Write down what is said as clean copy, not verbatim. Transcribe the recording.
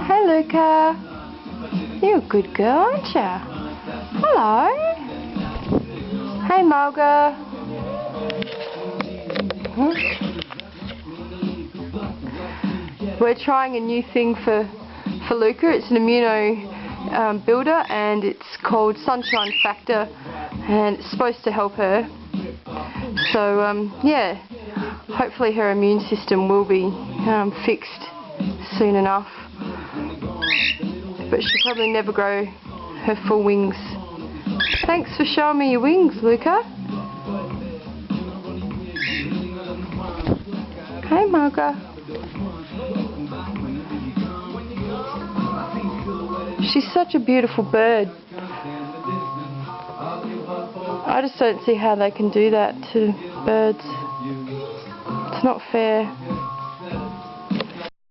Hey Luca, you're a good girl, aren't you? Hello. Hey Mulga. We're trying a new thing for Luca. It's an immuno builder, and it's called Sunshine Factor, and it's supposed to help her. So yeah, hopefully her immune system will be fixed soon enough. But she'll probably never grow her full wings. Thanks for showing me your wings, Luca. Hey, Marga. She's such a beautiful bird. I just don't see how they can do that to birds. It's not fair.